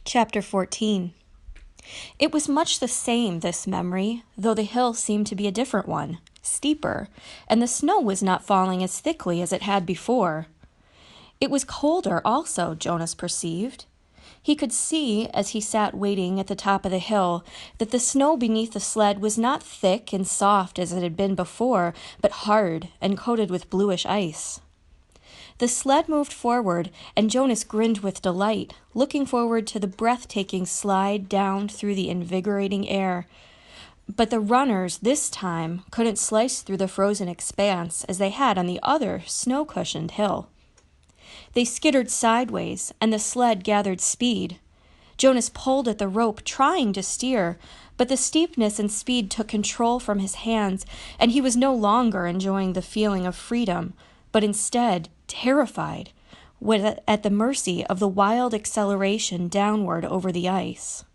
Chapter 14. It was much the same, this memory, though the hill seemed to be a different one, steeper, and the snow was not falling as thickly as it had before. It was colder also, Jonas perceived. He could see, as he sat waiting at the top of the hill, that the snow beneath the sled was not thick and soft as it had been before, but hard and coated with bluish ice. The sled moved forward, and Jonas grinned with delight, looking forward to the breathtaking slide down through the invigorating air. But the runners, this time, couldn't slice through the frozen expanse as they had on the other snow-cushioned hill. They skittered sideways, and the sled gathered speed. Jonas pulled at the rope, trying to steer, but the steepness and speed took control from his hands, and he was no longer enjoying the feeling of freedom, but instead terrified, at the mercy of the wild acceleration downward over the ice.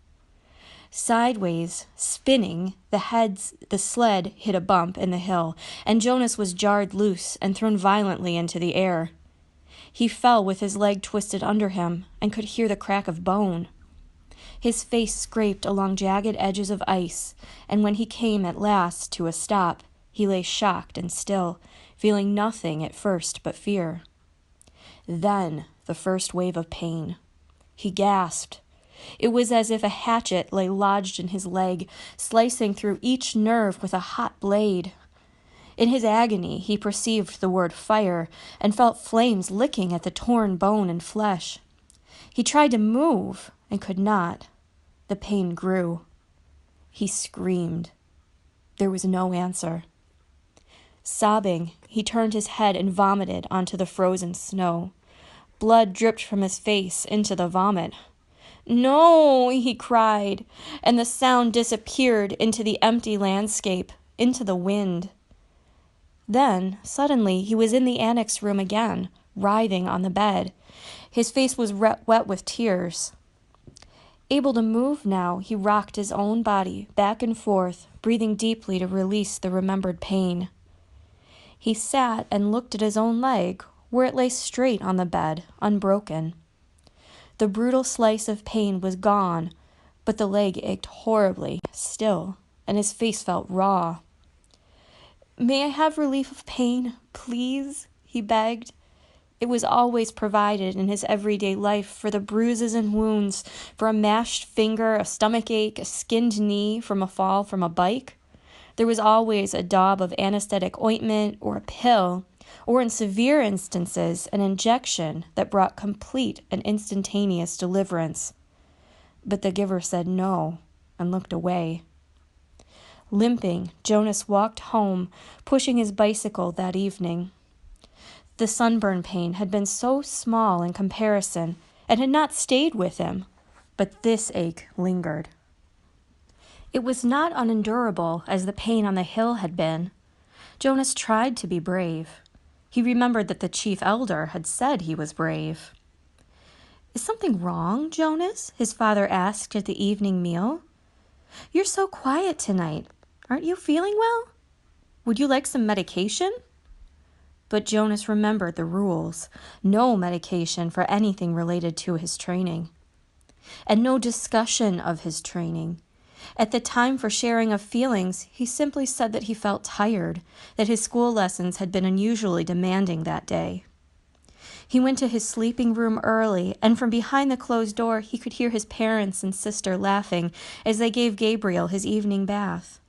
Sideways, spinning, the sled hit a bump in the hill, and Jonas was jarred loose and thrown violently into the air. He fell with his leg twisted under him and could hear the crack of bone. His face scraped along jagged edges of ice, and when he came at last to a stop, he lay shocked and still, feeling nothing at first but fear. Then the first wave of pain. He gasped. It was as if a hatchet lay lodged in his leg, slicing through each nerve with a hot blade. In his agony, he perceived the word fire and felt flames licking at the torn bone and flesh. He tried to move and could not. The pain grew. He screamed. There was no answer. Sobbing, he turned his head and vomited onto the frozen snow. Blood dripped from his face into the vomit. "No!" he cried, and the sound disappeared into the empty landscape, into the wind. Then, suddenly, he was in the annex room again, writhing on the bed. His face was wet with tears. Able to move now, he rocked his own body back and forth, breathing deeply to release the remembered pain. He sat and looked at his own leg, where it lay straight on the bed, unbroken. The brutal slice of pain was gone, but the leg ached horribly, still, and his face felt raw. "May I have relief of pain, please?" he begged. It was always provided in his everyday life for the bruises and wounds, for a mashed finger, a stomach ache, a skinned knee from a fall from a bike. There was always a daub of anesthetic ointment or a pill, or in severe instances, an injection that brought complete and instantaneous deliverance. But the giver said no and looked away. Limping, Jonas walked home, pushing his bicycle that evening. The sunburn pain had been so small in comparison and had not stayed with him, but this ache lingered. It was not unendurable as the pain on the hill had been. Jonas tried to be brave. He remembered that the chief elder had said he was brave. "Is something wrong, Jonas?" his father asked at the evening meal. "You're so quiet tonight. Aren't you feeling well? Would you like some medication?" But Jonas remembered the rules. No medication for anything related to his training. And no discussion of his training. At the time for sharing of feelings, he simply said that he felt tired, that his school lessons had been unusually demanding that day. He went to his sleeping room early, and from behind the closed door he could hear his parents and sister laughing as they gave Gabriel his evening bath.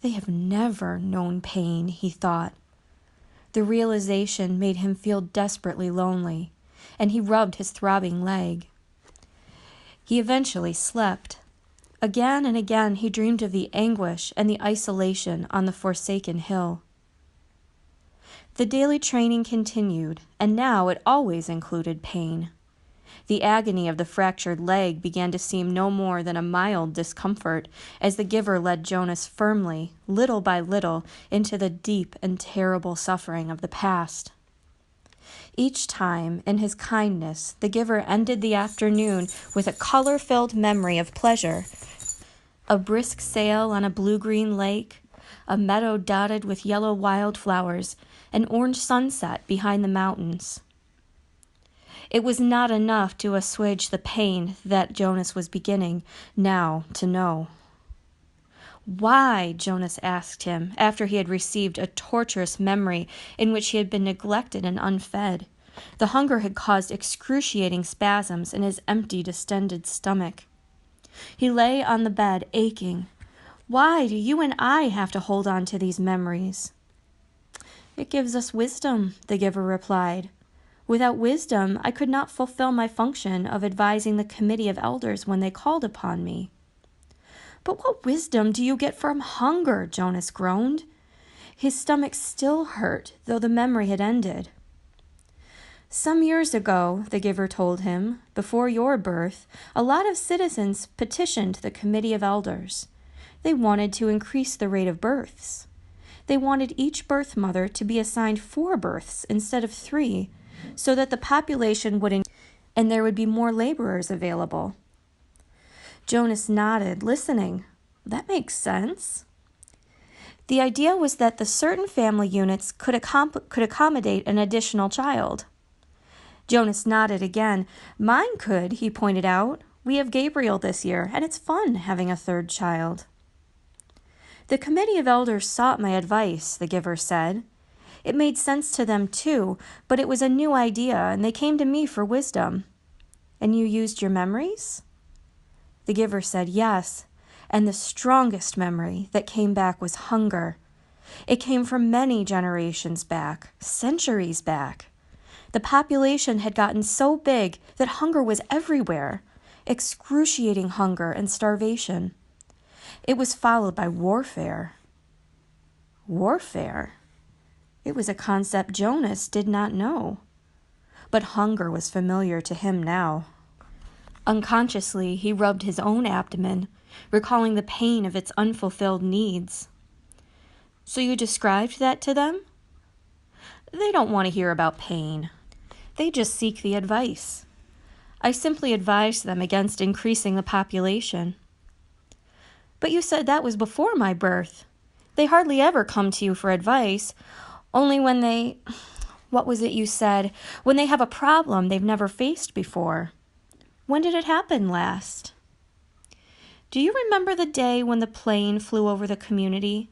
They have never known pain, he thought. The realization made him feel desperately lonely, and he rubbed his throbbing leg. He eventually slept. Again and again he dreamed of the anguish and the isolation on the forsaken hill. The daily training continued, and now it always included pain. The agony of the fractured leg began to seem no more than a mild discomfort as the giver led Jonas firmly, little by little, into the deep and terrible suffering of the past. Each time, in his kindness, the giver ended the afternoon with a color-filled memory of pleasure. A brisk sail on a blue-green lake, a meadow dotted with yellow wildflowers, an orange sunset behind the mountains. It was not enough to assuage the pain that Jonas was beginning now to know. Why? Jonas asked him, after he had received a torturous memory in which he had been neglected and unfed. The hunger had caused excruciating spasms in his empty, distended stomach. He lay on the bed, aching. Why do you and I have to hold on to these memories? It gives us wisdom, the giver replied. Without wisdom, I could not fulfill my function of advising the committee of elders when they called upon me. But what wisdom do you get from hunger? Jonas groaned. His stomach still hurt, though the memory had ended. Some years ago, the giver told him, before your birth, a lot of citizens petitioned the committee of elders. They wanted to increase the rate of births. They wanted each birth mother to be assigned 4 births instead of 3, so that the population would increase and there would be more laborers available. Jonas nodded, listening. That makes sense. The idea was that the certain family units could accommodate an additional child. Jonas nodded again. Mine could, he pointed out. We have Gabriel this year, and it's fun having a 3rd child. The committee of elders sought my advice, the giver said. It made sense to them too, but it was a new idea, and they came to me for wisdom. And you used your memories? The giver said yes, and the strongest memory that came back was hunger. It came from many generations back, centuries back. The population had gotten so big that hunger was everywhere, excruciating hunger and starvation. It was followed by warfare. Warfare? It was a concept Jonas did not know. But hunger was familiar to him now. Unconsciously, he rubbed his own abdomen, recalling the pain of its unfulfilled needs. So you described that to them? They don't want to hear about pain. They just seek the advice. I simply advised them against increasing the population. But you said that was before my birth. They hardly ever come to you for advice, only when they... What was it you said? When they have a problem they've never faced before. When did it happen last? Do you remember the day when the plane flew over the community?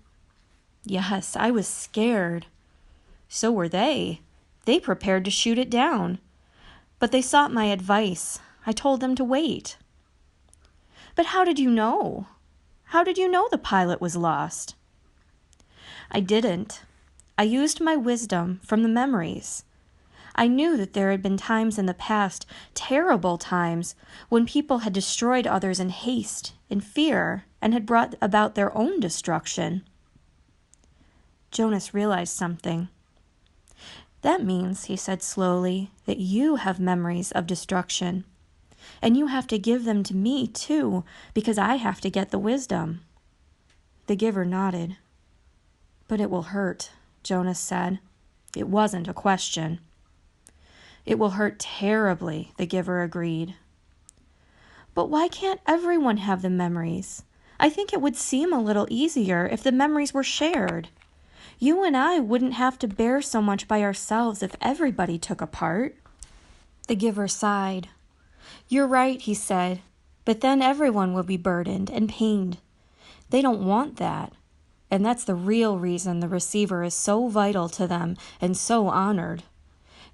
Yes, I was scared. So were they. They prepared to shoot it down. But they sought my advice. I told them to wait. But how did you know? How did you know the pilot was lost? I didn't. I used my wisdom from the memories. I knew that there had been times in the past, terrible times, when people had destroyed others in haste, in fear, and had brought about their own destruction. Jonas realized something. That means, he said slowly, that you have memories of destruction. And you have to give them to me, too, because I have to get the wisdom. The giver nodded. But it will hurt, Jonas said. It wasn't a question. It will hurt terribly, the giver agreed. But why can't everyone have the memories? I think it would seem a little easier if the memories were shared. You and I wouldn't have to bear so much by ourselves if everybody took a part. The giver sighed. You're right, he said, but then everyone will be burdened and pained. They don't want that. And that's the real reason the receiver is so vital to them and so honored.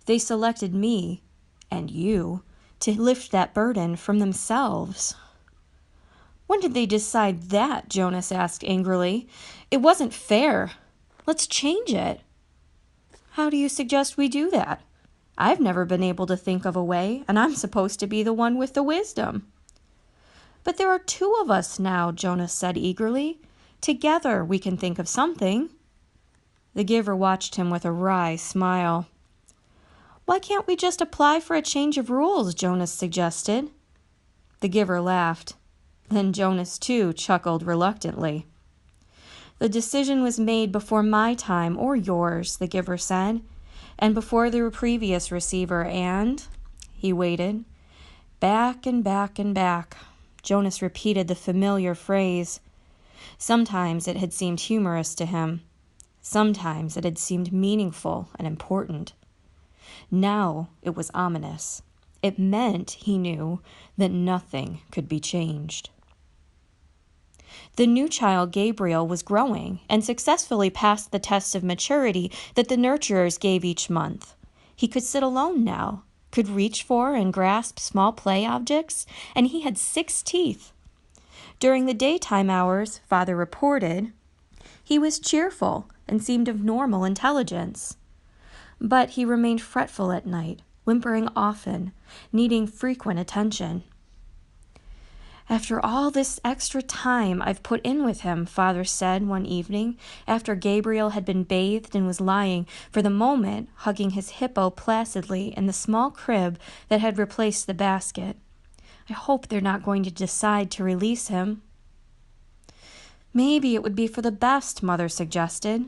They selected me, and you, to lift that burden from themselves. When did they decide that? Jonas asked angrily. It wasn't fair. Let's change it. How do you suggest we do that? I've never been able to think of a way, and I'm supposed to be the one with the wisdom. But there are 2 of us now, Jonas said eagerly. Together we can think of something. The giver watched him with a wry smile. Why can't we just apply for a change of rules? Jonas suggested. The giver laughed. Then Jonas, too, chuckled reluctantly. The decision was made before my time or yours, the giver said, and before the previous receiver, and... He waited. Back and back and back. Jonas repeated the familiar phrase. Sometimes it had seemed humorous to him. Sometimes it had seemed meaningful and important. Now it was ominous. It meant, he knew, that nothing could be changed. The new child, Gabriel, was growing and successfully passed the test of maturity that the nurturers gave each month. He could sit alone now, could reach for and grasp small play objects, and he had 6 teeth. During the daytime hours, Father reported, he was cheerful and seemed of normal intelligence. But he remained fretful at night, whimpering often, needing frequent attention. After all this extra time I've put in with him, Father said one evening, after Gabriel had been bathed and was lying, for the moment, hugging his hippo placidly in the small crib that had replaced the basket. I hope they're not going to decide to release him. Maybe it would be for the best, Mother suggested.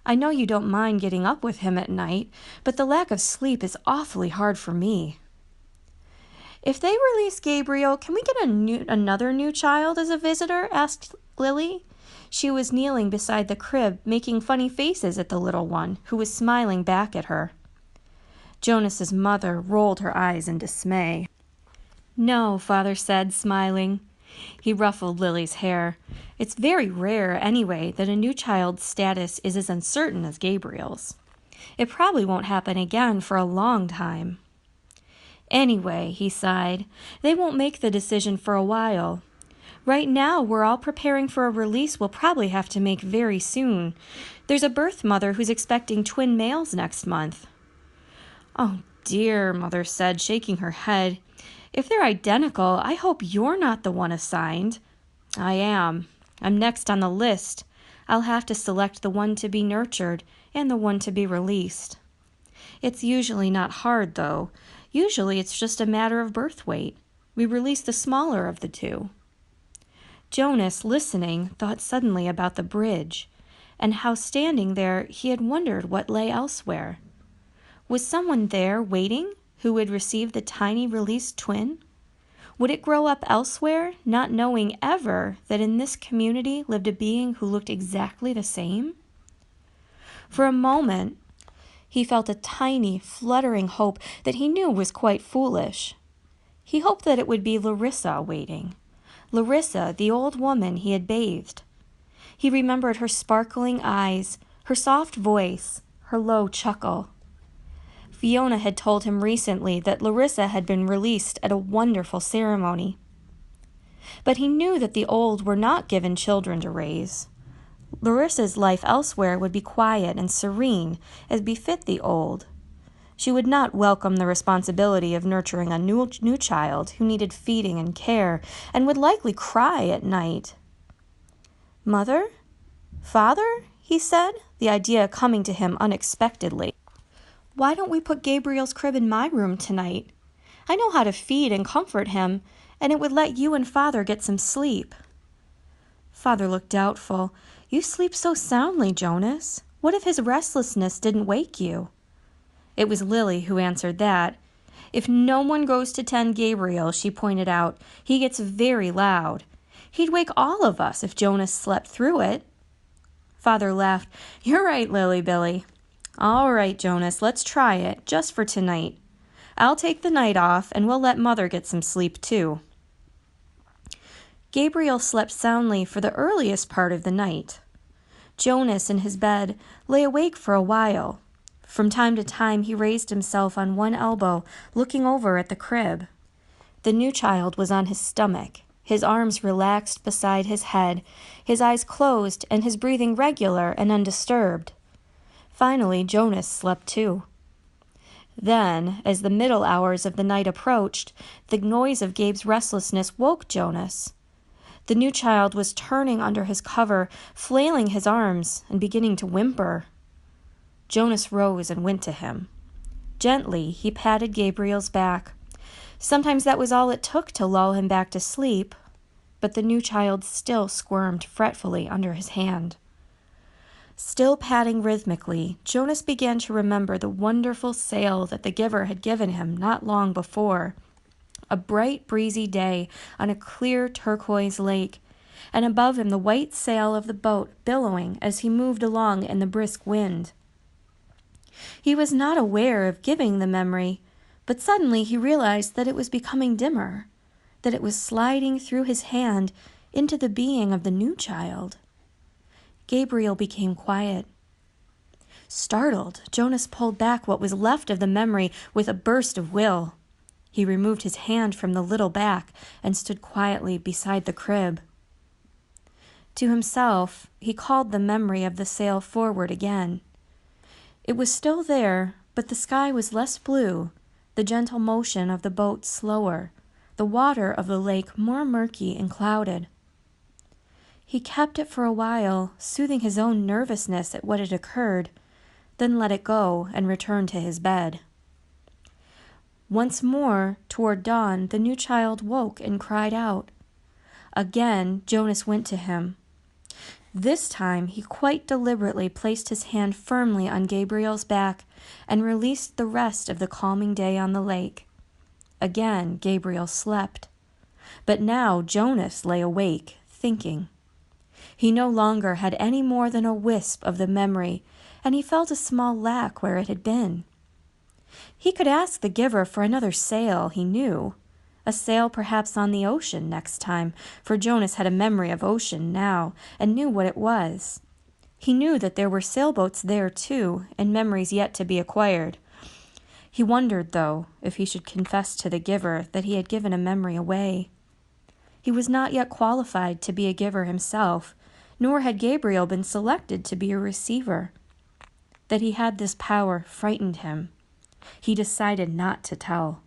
I know you don't mind getting up with him at night, but the lack of sleep is awfully hard for me. If they release Gabriel, can we get another new child as a visitor? Asked Lily. She was kneeling beside the crib, making funny faces at the little one, who was smiling back at her. Jonas's mother rolled her eyes in dismay. No, Father said, smiling. He ruffled Lily's hair. It's very rare, anyway, that a new child's status is as uncertain as Gabriel's. It probably won't happen again for a long time. Anyway, he sighed, they won't make the decision for a while. Right now, we're all preparing for a release we'll probably have to make very soon. There's a birth mother who's expecting twin males next month. Oh dear, Mother said, shaking her head. If they're identical, I hope you're not the one assigned. I am. I'm next on the list. I'll have to select the one to be nurtured and the one to be released. It's usually not hard, though. Usually it's just a matter of birth weight. We release the smaller of the two. Jonas, listening, thought suddenly about the bridge, and how standing there he had wondered what lay elsewhere. Was someone there waiting who would receive the tiny released twin? Would it grow up elsewhere, not knowing ever that in this community lived a being who looked exactly the same? For a moment, he felt a tiny, fluttering hope that he knew was quite foolish. He hoped that it would be Larissa waiting. Larissa, the old woman he had bathed. He remembered her sparkling eyes, her soft voice, her low chuckle. Fiona had told him recently that Larissa had been released at a wonderful ceremony. But he knew that the old were not given children to raise. Larissa's life elsewhere would be quiet and serene, as befit the old. She would not welcome the responsibility of nurturing a new child who needed feeding and care, and would likely cry at night. Mother? Father? He said, the idea coming to him unexpectedly. Why don't we put Gabriel's crib in my room tonight? I know how to feed and comfort him, and it would let you and Father get some sleep. Father looked doubtful. You sleep so soundly, Jonas. What if his restlessness didn't wake you? It was Lily who answered that. If no one goes to tend Gabriel, she pointed out, he gets very loud. He'd wake all of us if Jonas slept through it. Father laughed. You're right, Lily Billy. All right, Jonas, let's try it, just for tonight. I'll take the night off, and we'll let Mother get some sleep, too. Gabriel slept soundly for the earliest part of the night. Jonas, in his bed, lay awake for a while. From time to time, he raised himself on one elbow, looking over at the crib. The new child was on his stomach, his arms relaxed beside his head, his eyes closed, and his breathing regular and undisturbed. Finally, Jonas slept too. Then, as the middle hours of the night approached, the noise of Gabe's restlessness woke Jonas. The new child was turning under his cover, flailing his arms, and beginning to whimper. Jonas rose and went to him. Gently, he patted Gabriel's back. Sometimes that was all it took to lull him back to sleep, but the new child still squirmed fretfully under his hand. Still patting rhythmically, Jonas began to remember the wonderful sail that the giver had given him not long before. A bright, breezy day on a clear turquoise lake, and above him the white sail of the boat billowing as he moved along in the brisk wind. He was not aware of giving the memory, But suddenly he realized that it was becoming dimmer, that it was sliding through his hand into the being of the new child. Gabriel became quiet. Startled, Jonas pulled back what was left of the memory with a burst of will. He removed his hand from the little back and stood quietly beside the crib. To himself, he called the memory of the sail forward again. It was still there, but the sky was less blue, the gentle motion of the boat slower, the water of the lake more murky and clouded. He kept it for a while, soothing his own nervousness at what had occurred, then let it go and returned to his bed. Once more, toward dawn, the new child woke and cried out. Again, Jonas went to him. This time, he quite deliberately placed his hand firmly on Gabriel's back and released the rest of the calming day on the lake. Again, Gabriel slept. But now Jonas lay awake, thinking. He no longer had any more than a wisp of the memory, and he felt a small lack where it had been. He could ask the giver for another sail, he knew. A sail perhaps on the ocean next time, for Jonas had a memory of ocean now, and knew what it was. He knew that there were sailboats there too, and memories yet to be acquired. He wondered, though, if he should confess to the giver that he had given a memory away. He was not yet qualified to be a giver himself, nor had Gabriel been selected to be a receiver. That he had this power frightened him. He decided not to tell.